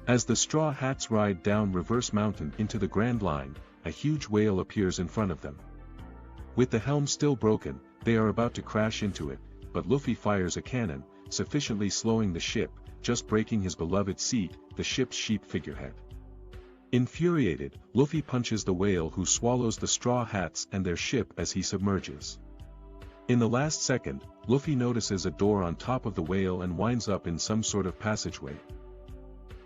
As the Straw Hats ride down Reverse Mountain into the Grand Line, a huge whale appears in front of them. With the helm still broken, they are about to crash into it, but Luffy fires a cannon, sufficiently slowing the ship, just breaking his beloved seat, the ship's sheep figurehead. Infuriated, Luffy punches the whale, who swallows the Straw Hats and their ship as he submerges. In the last second, Luffy notices a door on top of the whale and winds up in some sort of passageway.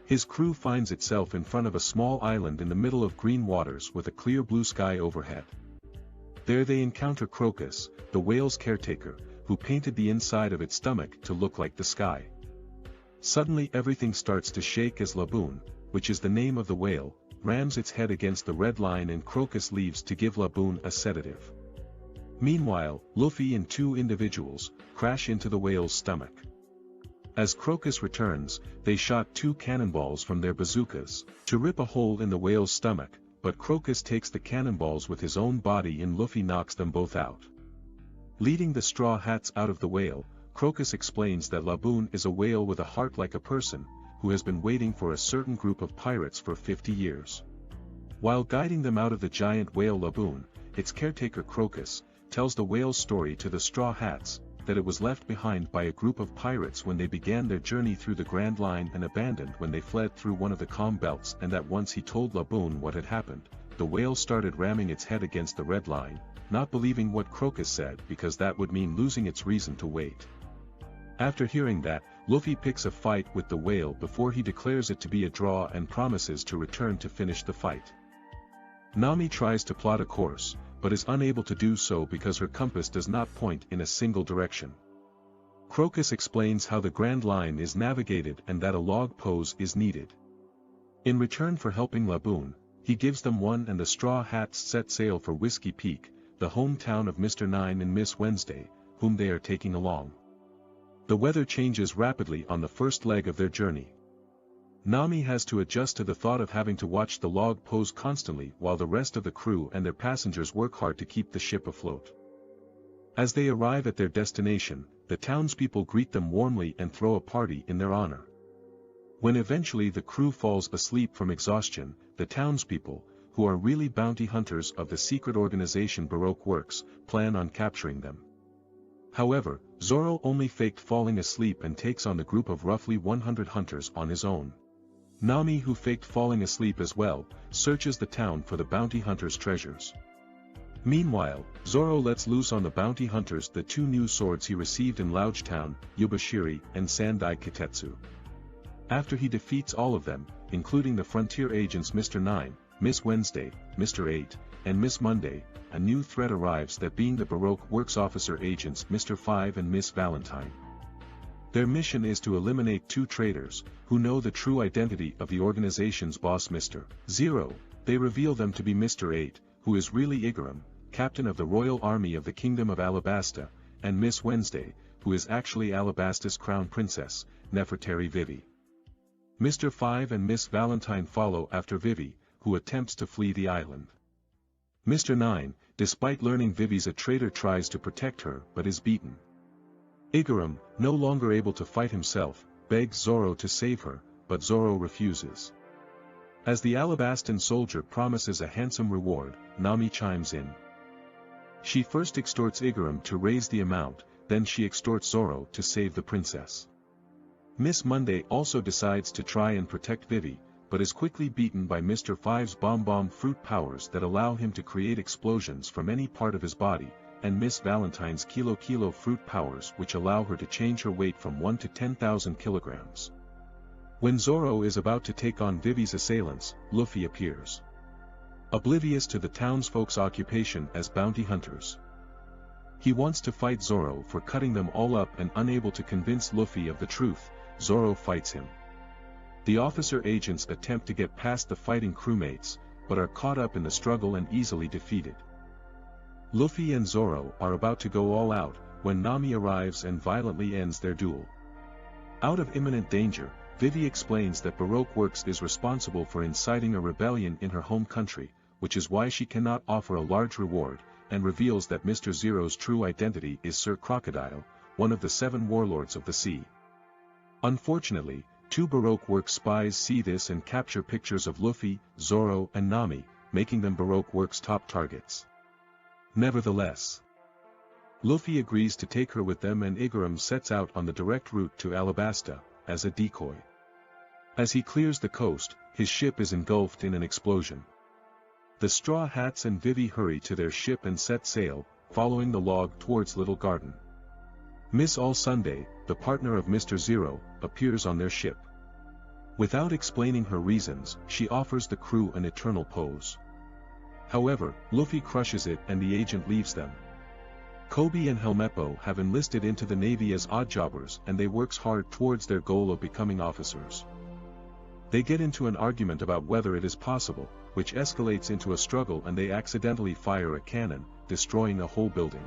His crew finds itself in front of a small island in the middle of green waters with a clear blue sky overhead. There they encounter Crocus, the whale's caretaker, who painted the inside of its stomach to look like the sky. Suddenly everything starts to shake as Laboon, which is the name of the whale, rams its head against the red line, and Crocus leaves to give Laboon a sedative. Meanwhile, Luffy and two individuals crash into the whale's stomach. As Crocus returns, they shot two cannonballs from their bazookas to rip a hole in the whale's stomach, but Crocus takes the cannonballs with his own body and Luffy knocks them both out. Leading the Straw Hats out of the whale, Crocus explains that Laboon is a whale with a heart like a person, who has been waiting for a certain group of pirates for 50 years. While guiding them out of the giant whale, Laboon, its caretaker Crocus, tells the whale's story to the Straw Hats, that it was left behind by a group of pirates when they began their journey through the Grand Line and abandoned when they fled through one of the calm belts, and that once he told Laboon what had happened, the whale started ramming its head against the red line, not believing what Crocus said because that would mean losing its reason to wait. After hearing that, Luffy picks a fight with the whale before he declares it to be a draw and promises to return to finish the fight. Nami tries to plot a course, but is unable to do so because her compass does not point in a single direction. Crocus explains how the Grand Line is navigated and that a log pose is needed. In return for helping Laboon, he gives them one, and the Straw Hats set sail for Whiskey Peak, the hometown of Mr. 9 and Miss Wednesday, whom they are taking along. The weather changes rapidly on the first leg of their journey. Nami has to adjust to the thought of having to watch the log pose constantly while the rest of the crew and their passengers work hard to keep the ship afloat. As they arrive at their destination, the townspeople greet them warmly and throw a party in their honor. When eventually the crew falls asleep from exhaustion, the townspeople, who are really bounty hunters of the secret organization Baroque Works, plan on capturing them. However, Zoro only faked falling asleep and takes on the group of roughly 100 hunters on his own. Nami, who faked falling asleep as well, searches the town for the bounty hunters' treasures. Meanwhile, Zoro lets loose on the bounty hunters the two new swords he received in Louge Town, Yubashiri and Sandai Kitetsu. After he defeats all of them, including the frontier agents Mr. 9, Miss Wednesday, Mr. 8, and Miss Monday, a new threat arrives, that being the Baroque Works officer agents Mr. 5 and Miss Valentine. Their mission is to eliminate two traitors, who know the true identity of the organization's boss Mr. 0. They reveal them to be Mr. 8, who is really Igaram, captain of the Royal Army of the Kingdom of Alabasta, and Miss Wednesday, who is actually Alabasta's crown princess, Nefertari Vivi. Mr. 5 and Miss Valentine follow after Vivi, who attempts to flee the island. Mr. 9, despite learning Vivi's a traitor, tries to protect her but is beaten. Igaram, no longer able to fight himself, begs Zoro to save her, but Zoro refuses. As the Alabastan soldier promises a handsome reward, Nami chimes in. She first extorts Igaram to raise the amount, then she extorts Zoro to save the princess. Miss Monday also decides to try and protect Vivi, but is quickly beaten by Mr. 5's bomb fruit powers that allow him to create explosions from any part of his body, and Miss Valentine's kilo fruit powers which allow her to change her weight from 1 to 10,000 kilograms. When Zoro is about to take on Vivi's assailants, Luffy appears. Oblivious to the townsfolk's occupation as bounty hunters. He wants to fight Zoro for cutting them all up, and unable to convince Luffy of the truth, Zoro fights him. The officer agents attempt to get past the fighting crewmates, but are caught up in the struggle and easily defeated. Luffy and Zoro are about to go all out, when Nami arrives and violently ends their duel. Out of imminent danger, Vivi explains that Baroque Works is responsible for inciting a rebellion in her home country, which is why she cannot offer a large reward, and reveals that Mr. Zero's true identity is Sir Crocodile, one of the 7 warlords of the sea. Unfortunately, Two Baroque Works spies see this and capture pictures of Luffy, Zoro and Nami, making them Baroque Works' top targets. Nevertheless, Luffy agrees to take her with them and Igaram sets out on the direct route to Alabasta, as a decoy. As he clears the coast, his ship is engulfed in an explosion. The Straw Hats and Vivi hurry to their ship and set sail, following the log towards Little Garden. Miss All Sunday, the partner of Mr. Zero, appears on their ship. Without explaining her reasons, she offers the crew an eternal pose. However, Luffy crushes it and the agent leaves them. Kobe and Helmeppo have enlisted into the Navy as oddjobbers and they work hard towards their goal of becoming officers. They get into an argument about whether it is possible, which escalates into a struggle and they accidentally fire a cannon, destroying a whole building.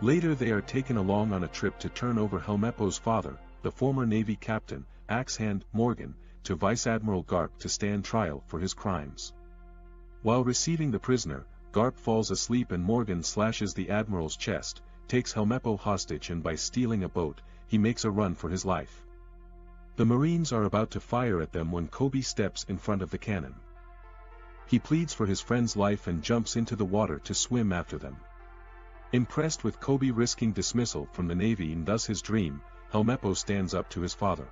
Later they are taken along on a trip to turn over Helmeppo's father, the former Navy captain, Axehand Morgan, to Vice Admiral Garp to stand trial for his crimes. While receiving the prisoner, Garp falls asleep and Morgan slashes the Admiral's chest, takes Helmeppo hostage and by stealing a boat, he makes a run for his life. The Marines are about to fire at them when Kobe steps in front of the cannon. He pleads for his friend's life and jumps into the water to swim after them. Impressed with Kobe risking dismissal from the Navy and thus his dream, Helmeppo stands up to his father.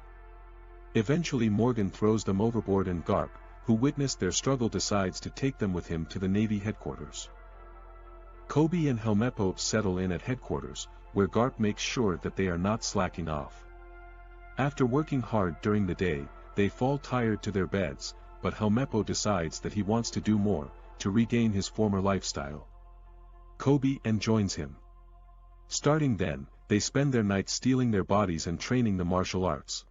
Eventually Morgan throws them overboard and Garp, who witnessed their struggle, decides to take them with him to the Navy headquarters. Kobe and Helmeppo settle in at headquarters, where Garp makes sure that they are not slacking off. After working hard during the day, they fall tired to their beds, but Helmeppo decides that he wants to do more, to regain his former lifestyle. Kobe joins him. Starting then, they spend their nights stealing their bodies and training the martial arts.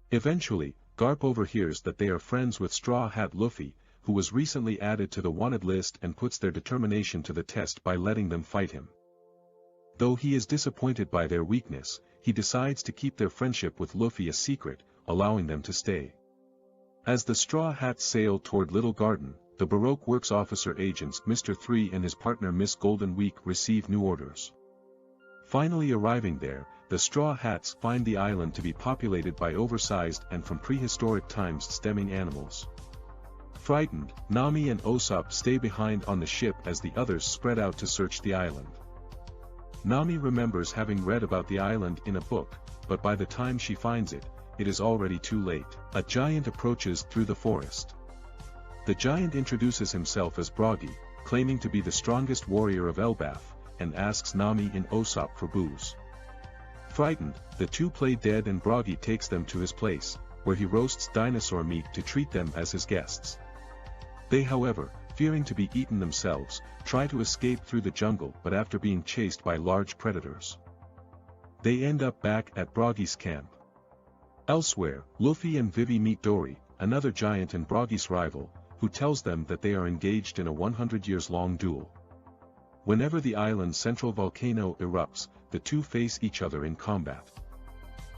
Eventually, Garp overhears that they are friends with Straw Hat Luffy, who was recently added to the wanted list and puts their determination to the test by letting them fight him. Though he is disappointed by their weakness, he decides to keep their friendship with Luffy a secret, allowing them to stay. As the Straw Hats sail toward Little Garden, the Baroque Works officer agents Mr. 3 and his partner Miss Golden Week receive new orders. Finally arriving there, the Straw Hats find the island to be populated by oversized and from prehistoric times stemming animals. Frightened, Nami and Usopp stay behind on the ship as the others spread out to search the island. Nami remembers having read about the island in a book, but by the time she finds it, it is already too late. A giant approaches through the forest. The giant introduces himself as Broggy, claiming to be the strongest warrior of Elbaf, and asks Nami and Usopp for booze. Frightened, the two play dead and Broggy takes them to his place, where he roasts dinosaur meat to treat them as his guests. They however, fearing to be eaten themselves, try to escape through the jungle but after being chased by large predators. They end up back at Broggy's camp. Elsewhere, Luffy and Vivi meet Dory, another giant and Broggy's rival, who tells them that they are engaged in a 100-years-long duel. Whenever the island's central volcano erupts, the two face each other in combat.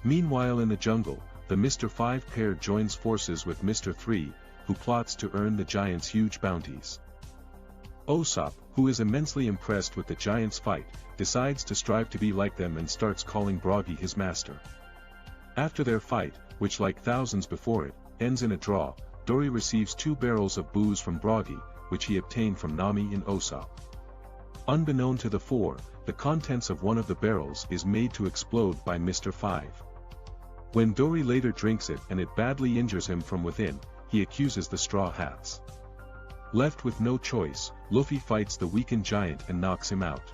Meanwhile in the jungle, the Mr. 5 pair joins forces with Mr. 3, who plots to earn the giant's huge bounties. Usopp, who is immensely impressed with the giant's fight, decides to strive to be like them and starts calling Broggy his master. After their fight, which like thousands before it, ends in a draw, Dory receives 2 barrels of booze from Broggy, which he obtained from Nami and Usopp. Unbeknown to the four, the contents of one of the barrels is made to explode by Mr. 5. When Dory later drinks it and it badly injures him from within, he accuses the Straw Hats. Left with no choice, Luffy fights the weakened giant and knocks him out.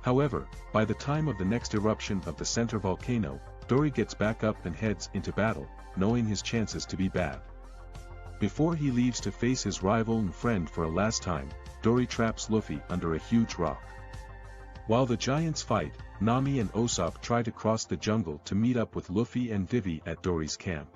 However, by the time of the next eruption of the center volcano, Dory gets back up and heads into battle, knowing his chances to be bad. Before he leaves to face his rival and friend for a last time, Dory traps Luffy under a huge rock. While the giants fight, Nami and Usopp try to cross the jungle to meet up with Luffy and Vivi at Dory's camp.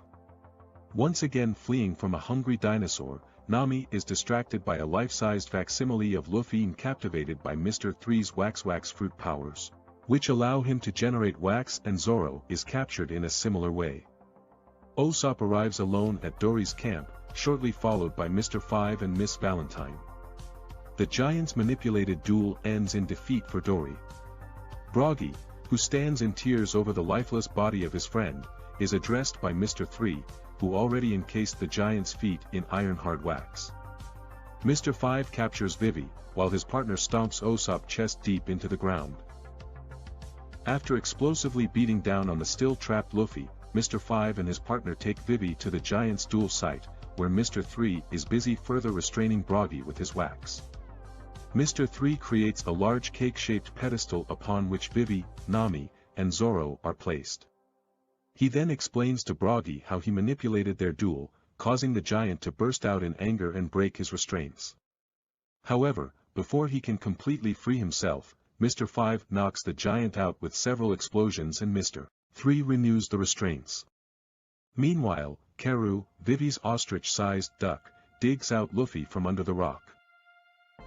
Once again fleeing from a hungry dinosaur, Nami is distracted by a life-sized facsimile of Luffy and captivated by Mr. 3's wax fruit powers, which allow him to generate wax, and Zoro is captured in a similar way. Usopp arrives alone at Dory's camp, shortly followed by Mr. 5 and Miss Valentine. The giants' manipulated duel ends in defeat for Dory. Broggy, who stands in tears over the lifeless body of his friend, is addressed by Mr. 3, who already encased the giant's feet in iron-hard wax. Mr. 5 captures Vivi, while his partner stomps Usopp chest-deep into the ground. After explosively beating down on the still-trapped Luffy, Mr. 5 and his partner take Vivi to the giant's duel site, where Mr. 3 is busy further restraining Broggy with his wax. Mr. 3 creates a large cake-shaped pedestal upon which Vivi, Nami, and Zoro are placed. He then explains to Broggy how he manipulated their duel, causing the giant to burst out in anger and break his restraints. However, before he can completely free himself, Mr. 5 knocks the giant out with several explosions and Mr. 3 renews the restraints. Meanwhile, Karu, Vivi's ostrich-sized duck, digs out Luffy from under the rock.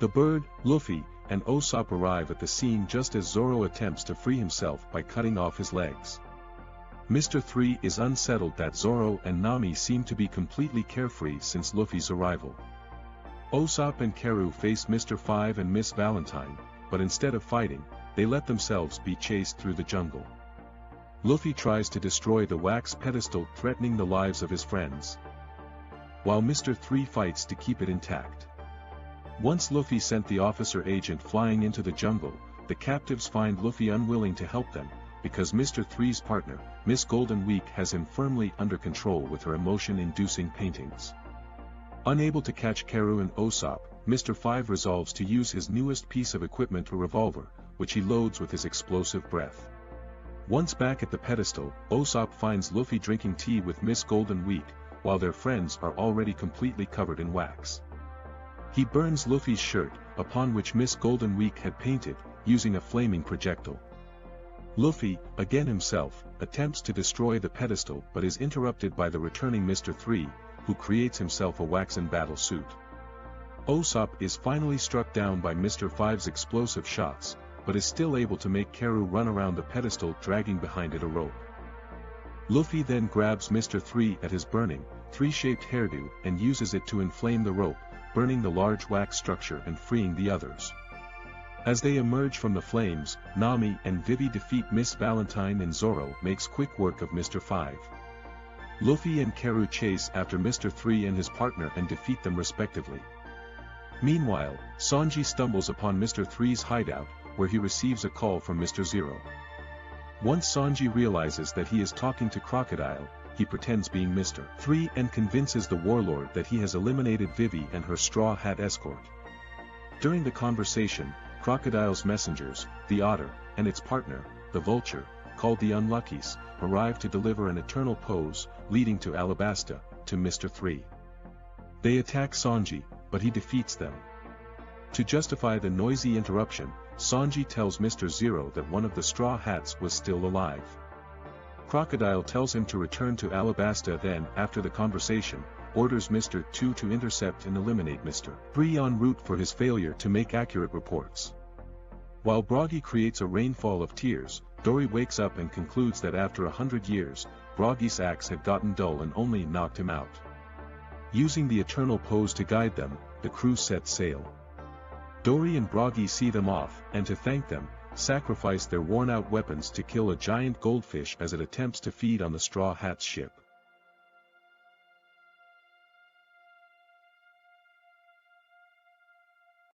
The bird, Luffy, and Usopp arrive at the scene just as Zoro attempts to free himself by cutting off his legs. Mr. 3 is unsettled that Zoro and Nami seem to be completely carefree since Luffy's arrival. Usopp and Karu face Mr. 5 and Miss Valentine, but instead of fighting, they let themselves be chased through the jungle. Luffy tries to destroy the wax pedestal, threatening the lives of his friends, while Mr. 3 fights to keep it intact. Once Luffy sent the officer agent flying into the jungle, the captives find Luffy unwilling to help them, because Mr. 3's partner, Miss Golden Week, has him firmly under control with her emotion-inducing paintings. Unable to catch Karu and Usopp, Mr. 5 resolves to use his newest piece of equipment, a revolver, which he loads with his explosive breath. Once back at the pedestal, Usopp finds Luffy drinking tea with Miss Golden Week, while their friends are already completely covered in wax. He burns Luffy's shirt, upon which Miss Golden Week had painted, using a flaming projectile. Luffy, again himself, attempts to destroy the pedestal but is interrupted by the returning Mr. 3, who creates himself a waxen battle suit. Usopp is finally struck down by Mr. 5's explosive shots, but is still able to make Karu run around the pedestal, dragging behind it a rope. Luffy then grabs Mr. 3 at his burning, tree-shaped hairdo and uses it to inflame the rope, burning the large wax structure and freeing the others. As they emerge from the flames, Nami and Vivi defeat Miss Valentine and Zoro makes quick work of Mr. 5. Luffy and Karu chase after Mr. 3 and his partner and defeat them respectively. Meanwhile, Sanji stumbles upon Mr. 3's hideout, where he receives a call from Mr. 0. Once Sanji realizes that he is talking to Crocodile, he pretends being Mr. 3 and convinces the warlord that he has eliminated Vivi and her Straw Hat escort. During the conversation, Crocodile's messengers, the otter, and its partner, the vulture, called the Unluckies, arrive to deliver an eternal pose, leading to Alabasta, to Mr. 3. They attack Sanji, but he defeats them. To justify the noisy interruption, Sanji tells Mr. 0 that one of the Straw Hats was still alive. Crocodile tells him to return to Alabasta, then, after the conversation, orders Mr. 2 to intercept and eliminate Mr. 3 en route for his failure to make accurate reports. While Broggy creates a rainfall of tears, Dory wakes up and concludes that after 100 years, Broggy's axe had gotten dull and only knocked him out. Using the eternal pose to guide them, the crew sets sail. Dory and Broggy see them off, and to thank them, sacrifice their worn-out weapons to kill a giant goldfish as it attempts to feed on the Straw Hat's ship.